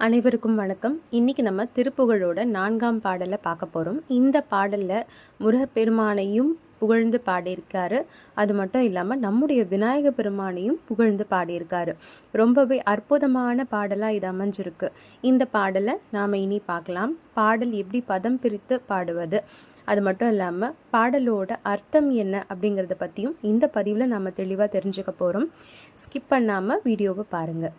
அனைவருக்கும் வணக்கம். இன்னைக்கு நம்ம திருப்புகழோட 4ஆம் பாடலை பார்க்க போகிறோம். இந்த பாடலில் முருகப்பெருமானையும் புகழ்ந்து பாடியிருக்காரு. அது மட்டும் இல்லாமல் நம்முடைய விநாயக பெருமானையும் புகழ்ந்து பாடியிருக்காரு. ரொம்பவே அற்புதமான பாடலாக இது அமைஞ்சிருக்கு. இந்த பாடலை நாம் இனி பார்க்கலாம். பாடல் எப்படி பதம் பிரித்து பாடுவது, அது மட்டும் இல்லாமல் பாடலோட அர்த்தம் என்ன அப்படிங்கிறத பற்றியும் இந்த பதிவில் நாம் தெளிவாக தெரிஞ்சுக்க போகிறோம். ஸ்கிப் பண்ணாமல் வீடியோவை பாருங்கள்.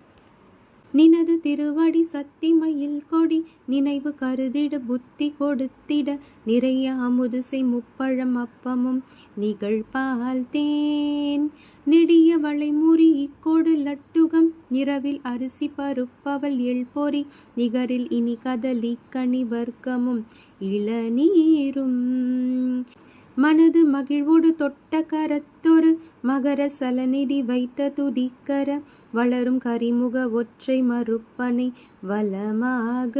நினது திருவடி சத்திமையில் கொடி நினைவு கருதிட புத்தி கொடுத்திட நிறைய அமுதுசை முப்பழம் அப்பமும் நிகழ்பால் தேன் நெடிய வளைமுறி இக்கோடு லட்டுகம் நிறவில் அரிசி பருப்பவள் எள்பொறி நிகரில் இனி கதலி கனி வர்க்கமும் இளநீரும் மனது மகிழ்வோடு தொட்ட கரத்தொரு மகர சலநிதி வைத்த துதிக்கர வளரும் கரிமுக ஒற்றை மறுப்பனை வளமாக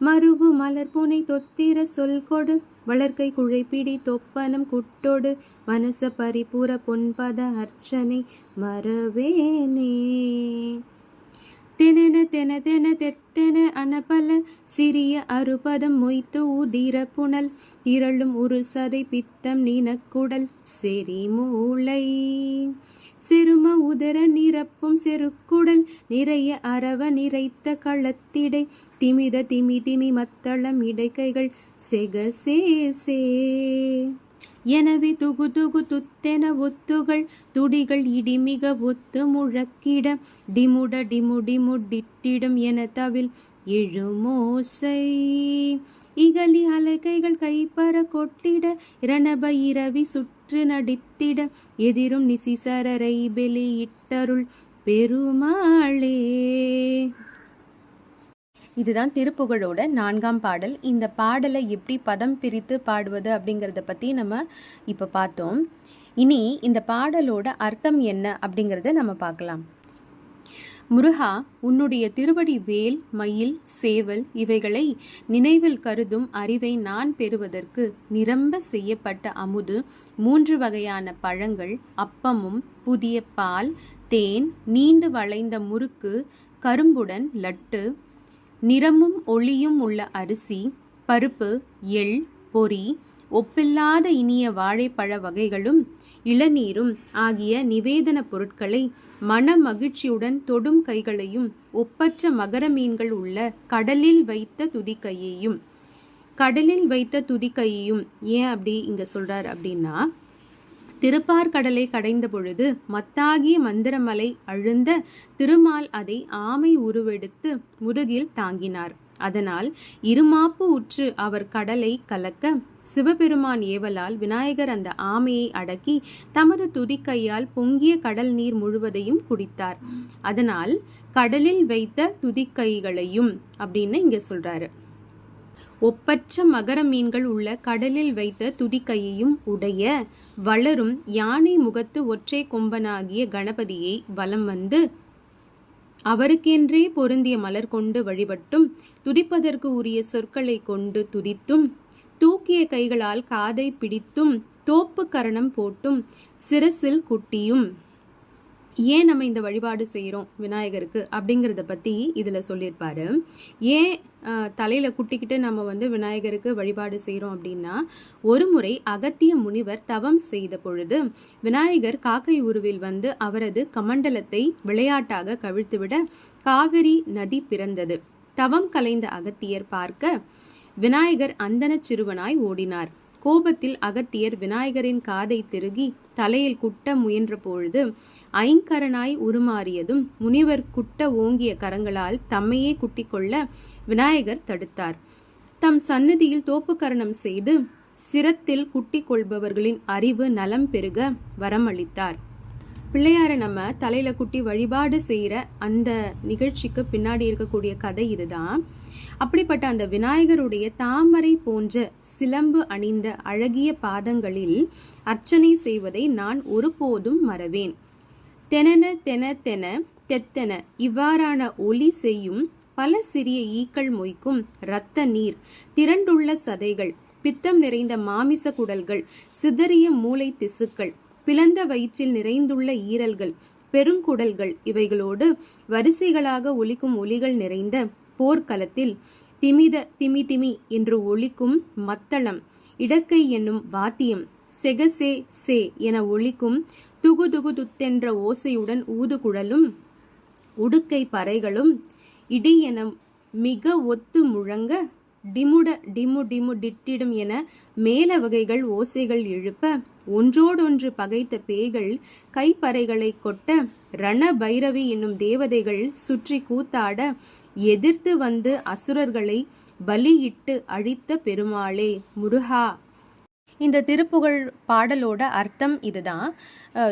மருவு மலர்புனை தொத்திர சொல் கொடு வளர்க்கை குழைப்பிடி தொப்பனம் குட்டோடு மனச பரிபூர பொன்பத அர்ச்சனை மறவேனே தெனென தென தென தெத்தென அனபல சிறிய அறுபதம் மொய்த்து உதிர புனல் திரளும் ஒரு சதை பித்தம் நீனக்குடல் செறி மூளை செரும உதர நிரப்பும் செருக்குடல் நிறைய அரவ நிறைத்த களத்திடை திமித திமி திமி மத்தளம் இடைக்கைகள் செகசேசே எனவே துகு துகு துத்தென ஒத்துகள் துடிகள் இடிமிக ஒத்து முழக்கிட டிமுட டிமு டிமு டிட்டிடும் என தவில் எழுமோசை இகலி அலைகைகள் கைப்பற கொட்டிட இரணப இரவி சுற்று நடித்திட எதிரும் நிசிசரரை வெளியிட்டருள் பெருமாளே. இதுதான் திருப்புகழோட 4ஆம் பாடல். இந்த பாடலை எப்படி பதம் பிரித்து பாடுவது அப்படிங்கிறத பற்றி நம்ம இப்போ பார்த்தோம். இனி இந்த பாடலோட அர்த்தம் என்ன அப்படிங்கிறத நம்ம பார்க்கலாம். முருகா, உன்னுடைய திருவடி வேல், மயில், சேவல் இவைகளை நினைவில் கருதும் அறிவை நான் பெறுவதற்கு நிரம்ப செய்யப்பட்ட அமுது, 3 வகையான பழங்கள், அப்பமும், புதிய பால், தேன், நீண்டு வளைந்த முறுக்கு, கரும்புடன் லட்டு, நிறமும் ஒளியும் உள்ள அரிசி, பருப்பு, எள், பொரி, ஒப்பில்லாத இனிய வாழைப்பழ வகைகளும் இளநீரும் ஆகிய நிவேதன பொருட்களை மன மகிழ்ச்சியுடன் தொடும் கைகளையும் ஒப்பற்ற மகர மீன்கள் உள்ள கடலில் வைத்த துதிக்கையையும். கடலில் வைத்த துதிக்கையையும் ஏன் அப்படி இங்க சொல்றார் அப்படின்னா, திருப்பார்கடலை கடைந்த பொழுது மத்தாகிய மந்திரமலை அழுந்த திருமால் அதை ஆமை உருவெடுத்து முதுகில் தாங்கினார். அதனால் இருமாப்பு உற்று அவர் கடலை கலக்க சிவபெருமான் ஏவலால் விநாயகர் அந்த ஆமையை அடக்கி தமது துதிக்கையால் பொங்கிய கடல் நீர் முழுவதையும் குடித்தார். அதனால் கடலில் வைத்த துதிக்கைகளையும் அப்படின்னு இங்க சொல்றாரு. ஒப்பற்ற மகர மீன்கள் உள்ள கடலில் வைத்த துதிக்கையையும் உடைய வளரும் யானை முகத்து ஒற்றை கொம்பனாகிய கணபதியை வலம் வந்து அவருக்கென்றே பொருந்திய மலர் கொண்டு வழிபட்டும் துதிப்பதற்கு உரிய சொற்களை கொண்டு துதித்தும் தூக்கிய கைகளால் காதை பிடித்தும் தோப்பு கரணம் போட்டும் சிரசில் குட்டியும். ஏன் நம்ம இந்த வழிபாடு செய்கிறோம் விநாயகருக்கு அப்படிங்கிறத பற்றி இதில் சொல்லியிருப்பாரு. ஏன் தலையில் குட்டிக்கிட்டு நம்ம விநாயகருக்கு வழிபாடு செய்கிறோம் அப்படின்னா, ஒரு முறை அகத்திய முனிவர் தவம் செய்த பொழுது விநாயகர் காக்கை உருவில் அவரது கமண்டலத்தை விளையாட்டாக கவிழ்த்துவிட காவிரி நதி பிறந்தது. தவம் கலைந்த அகத்தியர் பார்க்க விநாயகர் அந்தன சிறுவனாய் ஓடினார். கோபத்தில் அகத்தியர் விநாயகரின் காதை திருகி தலையில் குட்ட முயன்ற பொழுது ஐங்கரனாய் உருமாறியதும் முனிவர் குட்ட ஓங்கிய கரங்களால் தம்மையே குட்டிக் கொள்ள விநாயகர் தடுத்தார். தம் சந்நிதியில் தோப்புக்கரணம் செய்து சிரத்தில் குட்டிக் கொள்பவர்களின் அறிவு நலம் பெருக வரமளித்தார். பிள்ளையார நம்ம தலையில குட்டி வழிபாடு செய்யற அந்த நிகழ்ச்சிக்கு பின்னாடி இருக்கக்கூடிய கதை இதுதான். அப்படிப்பட்ட அந்த விநாயகருடைய தாமரை போன்ற சிலம்பு அணிந்த அழகிய பாதங்களில் அர்ச்சனை செய்வதை நான் ஒருபோதும் மறவேன். தெனென தென தென தெத்தென இவ்வாறான ஒலி செய்யும் பல சிறிய ஈக்கள் மொய்க்கும் இரத்த நீர், திரண்டுள்ள சதைகள், பித்தம் நிறைந்த மாமிச குடல்கள், சிதறிய மூளை திசுக்கள், பிளந்த வயிற்றில் நிறைந்துள்ள ஈரல்கள், பெருங்குடல்கள் இவைகளோடு வரிசைகளாக ஒலிக்கும் ஒலிகள் நிறைந்த போர்க்களத்தில் திமி திமி என்று ஒலிக்கும் மத்தளம், இடக்கை என்னும் வாத்தியம், செகசே சே என ஒலிக்கும் துகு துகு துத்தென்ற ஓசையுடன் ஊதுகுழலும் உடுக்கை பறைகளும் இடி என மிக ஒத்து முழங்க டிமுட டிமு டிமு டிட்டிடும் என மேல வகைகள் ஓசைகள் எழுப்ப ஒன்றோடொன்று பகைத்த பேய்கள் கைப்பறைகளை கொட்ட ரண பைரவி என்னும் தேவதைகள் சுற்றி கூத்தாட எதிர்த்து வந்து அசுரர்களை பலியிட்டு அழித்த பெருமாளே முருகா. இந்த திருப்புகழ் பாடலோட அர்த்தம் இதுதான்.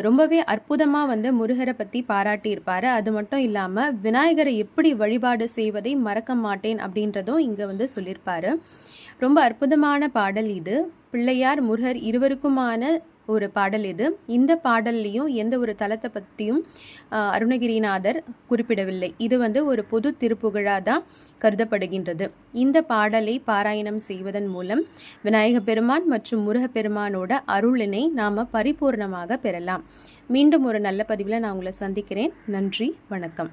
ரொம்பவே அற்புதமாக வந்து முருகரை பற்றி பாராட்டியிருப்பார். அது மட்டும் இல்லாமல் விநாயகரை எப்படி வழிபாடு செய்வதை மறக்க மாட்டேன் அப்படின்றதும் இங்கே வந்து சொல்லியிருப்பார். ரொம்ப அற்புதமான பாடல் இது. பிள்ளையார் முருகர் இருவருக்குமான ஒரு பாடல் இது. இந்த பாடல்லையும் எந்த ஒரு தலத்தை பற்றியும் அருணகிரிநாதர் குறிப்பிடவில்லை. இது வந்து ஒரு பொது திருப்புகழாக தான் கருதப்படுகின்றது. இந்த பாடலை பாராயணம் செய்வதன் மூலம் விநாயக பெருமான் மற்றும் முருகப்பெருமானோட அருளினை நாம் பரிபூர்ணமாக பெறலாம். மீண்டும் ஒரு நல்ல பதிவில் நான் உங்களை சந்திக்கிறேன். நன்றி, வணக்கம்.